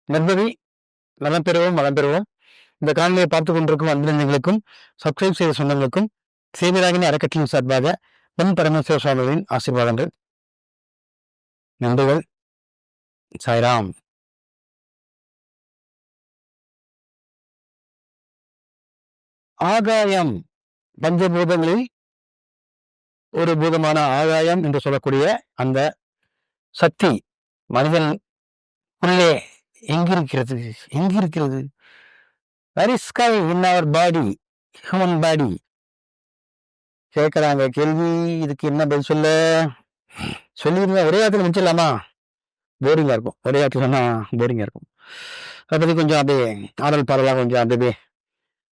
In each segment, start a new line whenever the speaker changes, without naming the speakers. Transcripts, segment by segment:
நண்பவி நலம் பெறுவோம், வளம் பெறுவோம். இந்த காணொலியை பார்த்துக் கொண்டிருக்கும் அன்புநெஞ்சங்களுக்கும் சப்ஸ்கிரைப் செய்த சொந்தங்களுக்கும் சேவிராகினி அறக்கட்டளையின் சார்பாக பொன் பரமேஸ்வர சுவாமிகளின் ஆசீர்வாதங்கள். நன்றிகள். சாய்ராம். ஆகாயம், பஞ்சபூதங்களில் ஒரு பூதமான ஆகாயம் என்று சொல்லக்கூடிய அந்த சக்தி மனிதன் உள்ளே எங்கிருக்கிறது? எங்கிருக்கிறது? Where is sky in our body, human body? கேட்கறாங்க கேள்வி. இதுக்கு என்ன பதில் சொல்லிருந்தா ஒரே இடத்துல முடிச்சிடலாமா? போரிங்கா இருக்கும். ஒரே இடத்துல சொன்னா போரிங்கா இருக்கும். அதை பத்தி கொஞ்சம் அப்படியே ஆடல் பாடலாம், கொஞ்சம் அப்படியே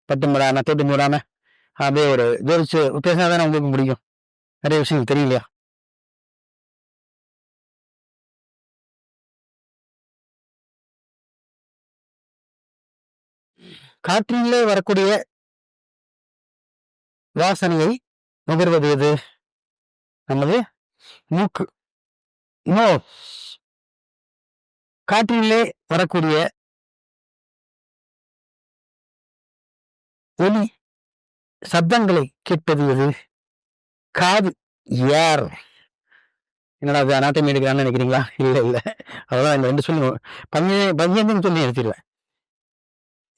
பட்டு மூடாம தொட்டு மூடாம அப்படியே ஒரு ஜோதிச்சு பேசினா தானே உங்களுக்கு முடியும். நிறைய விஷயங்கள் தெரியலையா? காற்றிலே வரக்கூடிய வாசனையை நுகர்வது எது? நமது மூக்கு. காற்றிலே வரக்கூடிய ஒலி சப்தங்களை கேட்பது எது? காது. யார் என்னடா அது அனாட்டமி எடுக்கிறான்னு நினைக்கிறீங்களா? இல்ல இல்ல, அதான் இந்த 2 சொல்லி பஞ்சேந்திரன் சொல்லி எடுத்துருவேன்.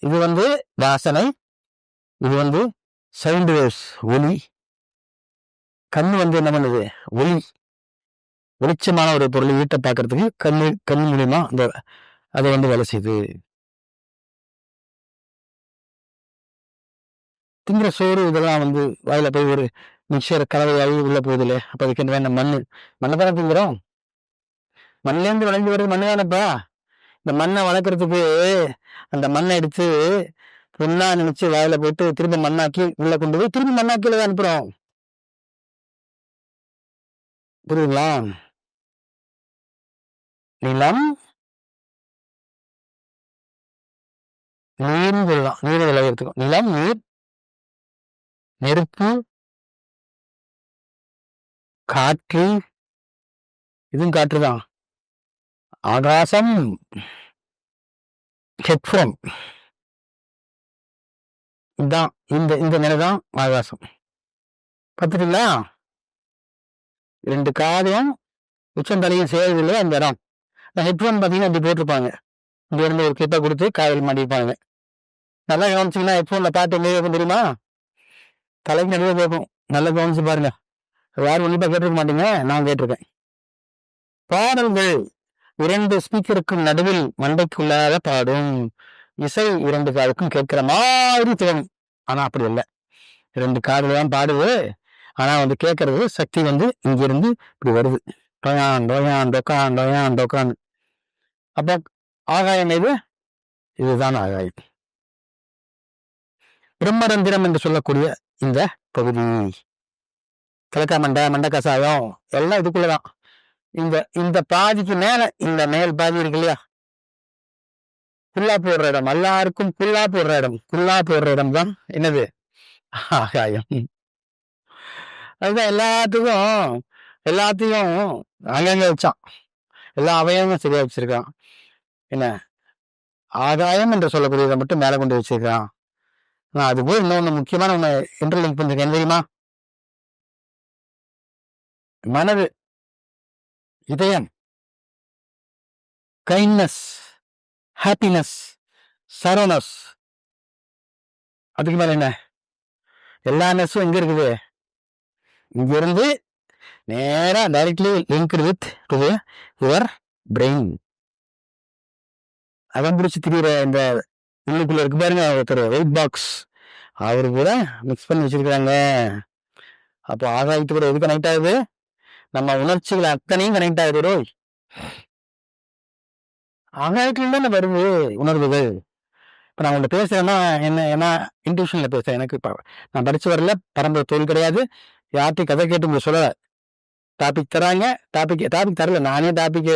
இது வாசனை, இது சவுண்ட் வேவ்ஸ், ஒலி. கண்ணு என்ன பண்ணுது? ஒளி, வெளிச்சமான ஒரு பொருளை ஈட்ட பார்க்கறதுக்கு கண்ணு மூலியமா அதை வேலை செய்யுது. திங்கிற சோறு இதெல்லாம் வாயில போய் ஒரு மிக்சர் கலவையாகி உள்ள போகுது இல்லையா? அப்ப அதுக்கு என்ன வேணும்? மண்ணை தானே திங்கிறோம். மண்ணிலேருந்து விளைஞ்சு வருது மண்ணு தானப்பா. இந்த மண்ணை வளர்க்கறதுக்கு அந்த மண்ணை எடுத்து பொண்ணா நினைச்சு வாயில போட்டு திரும்ப மண்ணாக்கி உள்ள கொண்டு போய் திரும்ப மண்ணாக்கில தான் அனுப்புறோம். புரியுதுங்களா? நிலம், நீர்னு சொல்லலாம். நீரை விளையாடுறதுக்கும் நிலம், நீர், நெருப்பு, காற்று. இதுவும் காற்றுதான். ஆகாசம், ஹெட்ஃபோன். இதுதான் இந்த நிலைதான் ஆகாசம். பார்த்துட்டீங்களா? 2 காதையும் உச்சந்தலையும் சேர்றது இல்லையா அந்த இடம். ஹெட்ஃபோன் பார்த்தீங்கன்னா அப்படி போட்டிருப்பாங்க. இங்க இருந்து ஒரு கிளிப்பை கொடுத்து காதல் மாட்டிருப்பாங்க. நல்லா கவனிச்சிங்கன்னா ஹெட்ஃபோன்ல பாட்டு எங்கே கேட்கும் தெரியுமா? தலைக்கு நடுவே கேட்கும். நல்லா கவனிச்சு பாருங்க. யாரும் உன்னிப்பா கேட்டிருக்க மாட்டீங்க, நான் கேட்டிருக்கேன். பாடல்கள் 2 ஸ்பீக்கருக்கும் நடுவில் மண்டைக்குள்ளாத பாடும். இசை 2 காதுக்கும் கேட்கிற மாதிரி தோணும். ஆனா அப்படி இல்லை. 2 காதுல தான் பாடுது. ஆனா கேட்கறது சக்தி இங்கிருந்து இப்படி வருது. டொயான் டொக்கான் டொயான் டொக்கான். அப்ப ஆகாயம் எது? இதுதான் ஆகாயம். பிரம்மரந்திரம் என்று சொல்லக்கூடிய இந்த பகுதி, கிழக்கா மண்டை கசாயம் எல்லாம் இதுக்குள்ளதான். இந்த பாதிக்கு மேல இந்த மேல் பாதி இருக்கு இல்லையா? குல்லா போடுற இடம், எல்லாருக்கும் குல்லா போடுற இடம் தான் என்னது? ஆகாயம். அதுதான் எல்லாத்தையும் அங்கங்க வச்சான். எல்லா அவயமும் சரியா வச்சிருக்கான். என்ன ஆகாயம் என்று சொல்லக்கூடியதை மட்டும் மேல கொண்டு வச்சிருக்கான். அது போய் இன்னொன்னு முக்கியமான ஒண்ணு இன்டர்லிங்க் பண்ணிருக்கேன் தெரியுமா? மனது, இதயம், கைண்ட்னஸ், ஹாப்பினஸ், சரவணஸ். அதுக்கு மேல என்ன? எல்லா நெஸ்ஸும் எங்க இருக்குது? இங்க இருந்து நேரா directly linked with your brain. அதான் பிடிச்சி திரிகிற இந்த உள்ளுக்குள்ள இருக்கு பாருங்க ஒருத்தர் வெயிட் பாக்ஸ், அவரு கூட மிக்ஸ் பண்ணி வச்சிருக்கிறாங்க. அப்போ ஆகாயத்து கூட எது கனெக்ட் ஆகுது? நம்ம உணர்ச்சிகள் அத்தனையும் கனெக்ட் ஆகுது. ஆகாயத்துல தானே வருது உணர்வுகள். இப்ப நான் உங்கள்ட்ட பேசுறேன்னா என்ன ஏன்னா இன்ட்யூஷன்ல பேசுறேன். எனக்கு இப்ப நான் படிச்சு வரல, பரம்பரை தொழில் கிடையாது. யார்கிட்டயும் கதை கேட்டு உங்களுக்கு சொல்லல. டாபிக் தராங்க, டாபிக் தரல. நானே டாபிக்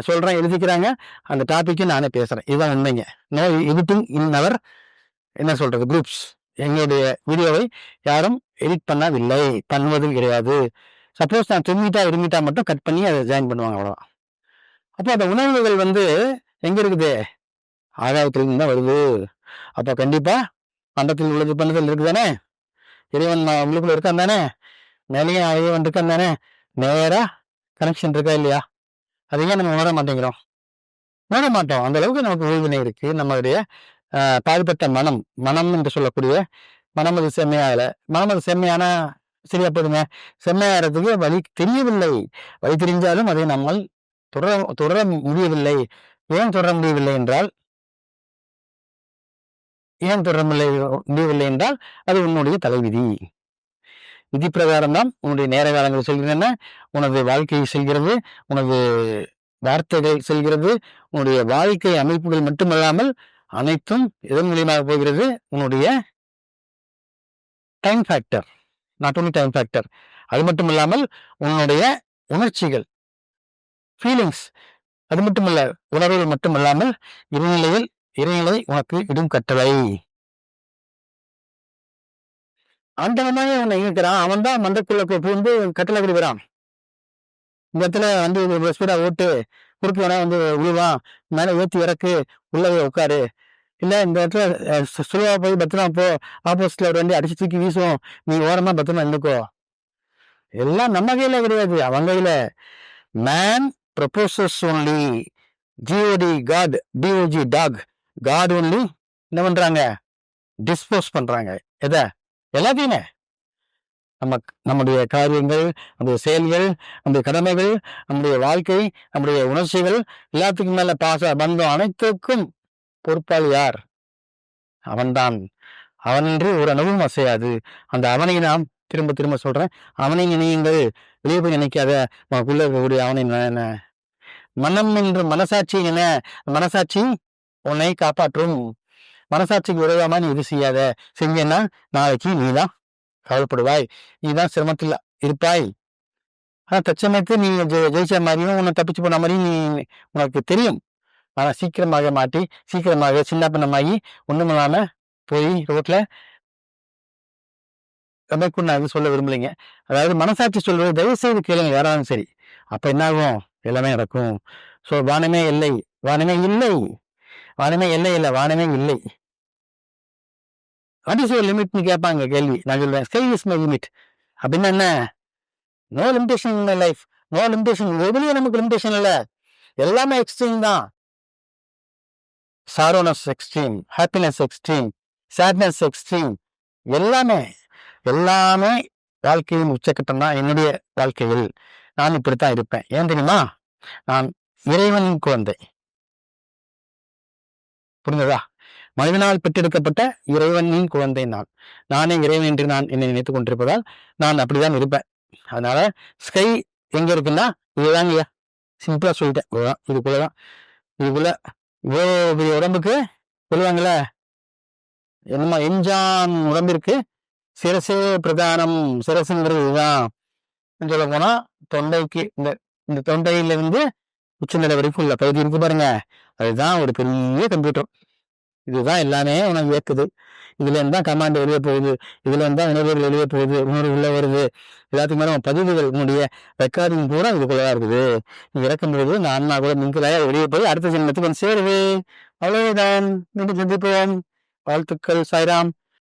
சொல்றேன், எழுதிக்கிறாங்க. அந்த டாபிக்கு நானே பேசுறேன். இதுதான் உண்மைங்க. நோ எடிட்டிங் இன் அவர் என்ன சொல்றது குரூப்ஸ். எங்களுடைய வீடியோவை யாரும் எடிட் பண்ணவில்லை, பண்ணுவதும் கிடையாது. சப்போஸ் நான் இருமிட்டா மட்டும் கட் பண்ணி அதை ஜாயின் பண்ணுவாங்க, அவ்வளவுதான். அப்போ அந்த உணர்வுகள் வந்து எங்க இருக்குது? ஆகாயத்திலிருந்து தான் வருது. அப்ப கண்டிப்பா பண்டத்தில் உள்ளது பண்ணதில் இருக்குதானே, இறைவன் உள்ளுக்குள்ள இருக்கான் தானே, மேலேயும் இறைவன் இருக்கான் தானே, நேரா கனெக்ஷன் இருக்கா இல்லையா? அதையே நம்ம உணர மாட்டேங்கிறோம். உணர மாட்டோம். அந்த அளவுக்கு நமக்கு ஓய்வினை இருக்கு. நம்மளுடைய பாடுபட்ட மனம் என்று சொல்லக்கூடிய மனம் அது செம்மையாகல. மனம் அது செம்மையானா சரியா போதுங்க. செம்மையாகிறதுக்கு வழி தெரியவில்லை. வழி தெரிஞ்சாலும் அதை நம்மால் தொடர முடியவில்லை. ஏன் தொடர முடியவில்லை என்றால் அது உன்னுடைய தலைவிதி. விதி பிரகாரம் தான் உன்னுடைய நேர காலங்கள் செல்கின்றன. உனது வாழ்க்கை செல்கிறது, உனது வார்த்தைகள் செல்கிறது, உன்னுடைய வாழ்க்கை அமைப்புகள் மட்டுமல்லாமல் அனைத்தும் எதன் மூலியமாக போகிறது? உன்னுடைய time factor. Not only time factor, அது மட்டும் இல்லாமல் உன்னுடைய உணர்ச்சிகள், ஃபீலிங்ஸ், அது மட்டுமல்ல, உணர்வுகள் மட்டுமல்லாமல் இறைநிலை உனக்கு இடும் கட்டளை. ஆண்டவனாக அவனை இருக்கிறான். அவன் தான் மண்டக்குள்ள புகுந்து கட்டளை விடுகிறான். இந்த இடத்துல வந்து ஸ்பீடா ஓட்டு, குறுக்கு வேணா வந்து விழுவான், மேல ஏற்றி இறக்கு, உள்ளவே உட்காரு. இல்ல இந்த இடத்துல சுலுவா போய் பத்திரமா போ, ஆப்போசிட்ல ஒரு வண்டி அடிச்சு தூக்கி வீசும், நீ ஓரமா பத்திரமா நின்னுக்கோ. எல்லாம் நம்ம கையில கிடையாது, அவங்க கையில. Man proposes only, G O D God, D O G dog, God only என்ன பண்றாங்க? டிஸ்போஸ் பண்றாங்க. எதை? எல்லாத்தையுமே. நம்முடைய காரியங்கள், நம்முடைய செயல்கள், நம்முடைய கடமைகள், நம்முடைய வாழ்க்கை, நம்முடைய உணர்ச்சிகள், எல்லாத்துக்கும் மேல பந்தம் அனைத்துக்கும் பொறுப்பாளி யார்? அவன்தான். அவனின்றி ஒரு அணுவும் அசையாது. அந்த அவனை நாம் திரும்ப திரும்ப சொல்றேன், அவனை நினையுங்கள், வெளியே போய் நினைக்காத. உனக்குள்ள இருக்கக்கூடிய அவனை மனம் என்று மனசாட்சி என, மனசாட்சி உன்னை காப்பாற்றும். மனசாட்சிக்கு விரோதமா நீ இது செய்யாத. செஞ்சேன்னா நாளைக்கு நீதான் கவலைப்படுவாய், நீதான் சிரமத்தில் இருப்பாய். ஆனா தச்சமயத்து நீ ஜெயிச்ச மாதிரியும் உன்னை தப்பிச்சு போன மாதிரியும் நீ உனக்கு தெரியும். ஆனா சீக்கிரமாக சின்ன பின்னமாகி ஒண்ணும் இல்லாம போய் ரோட்ல நமக்கு நான் எதுவும் சொல்ல விரும்பலைங்க. அதாவது மனசாட்சி சொல்வது தயவு செய்து கேளுங்க, யாராலும் சரி. அப்ப என்ன ஆகும்? எல்லாமே நடக்கும். ஸோ வானமே இல்லை, வானமே இல்லை, வானமே எல்லை இல்லை, வானமே இல்லை. வாட் இஸ் யுவர் லிமிட்னு கேட்பாங்க கேள்வி. நான் சொல்லுவேன், ஸ்கை இஸ் மை லிமிட். அப்படின்னா என்ன? No limitation in my life, no limitation. எதுலயும் நமக்கு லிமிடேஷன் இல்லை, எல்லாமே எக்ஸ்ட்ரீம் தான். Sorrowness extreme, happiness extreme, sadness extreme, எல்லாமே வாழ்க்கையின் உச்சக்கட்டம் தான். என்னுடைய வாழ்க்கையில் நான் இப்படித்தான் இருப்பேன். ஏன் தெரியுமா? நான் இறைவனின் குழந்தை. புரிந்ததா? மனிதனால் பெற்றெடுக்கப்பட்ட இறைவனின் குழந்தை நானே இறைவன் என்று நான் என்னை நினைத்துக் கொண்டிருப்பதால் நான் அப்படிதான் இருப்பேன். அதனால ஸ்கை எங்க இருக்குன்னா இதுதாங்க, சிம்பிளா சொல்லிட்டேன். இதுக்குள்ளதான். இதுக்குள்ள இவ்வளோ பெரிய உடம்புக்கு சொல்லுவாங்கல்ல, என்னமா எஞ்சான் உடம்பிற்கு சிரசே பிரதானம். சிரசுங்கிறது இதுதான். சொல்ல போனா தொண்டைக்கு இந்த தொண்டையிலிருந்து உச்சநிலை வரைக்கும் உள்ள பகுதி இருக்கு பாருங்க, அதுதான் ஒரு பெரிய கம்ப்யூட்டர். இதுதான் எல்லாமே உனக்கு இயக்குது. இதுல இருந்தா கமாண்ட் வெளியே போகுது, இதுல இருந்தா உணர்வுகள் வெளியே போகுது, உணர்வு உள்ள வருது. எல்லாத்துக்கு மேல பதிவுகள், உன்னுடைய ரெக்கார்டிங் பூரா இதுக்குள்ளதான் இருக்குது. நீ இறக்கும் பொழுது இந்த ஆன்மா கூட மிங்கலாக வெளியே போய் அடுத்த ஜென்மத்துக்கு வந்து சேருது. அவ்வளவுதான். மீண்டும் சந்திப்போம். வாழ்த்துக்கள். சாய்ராம்.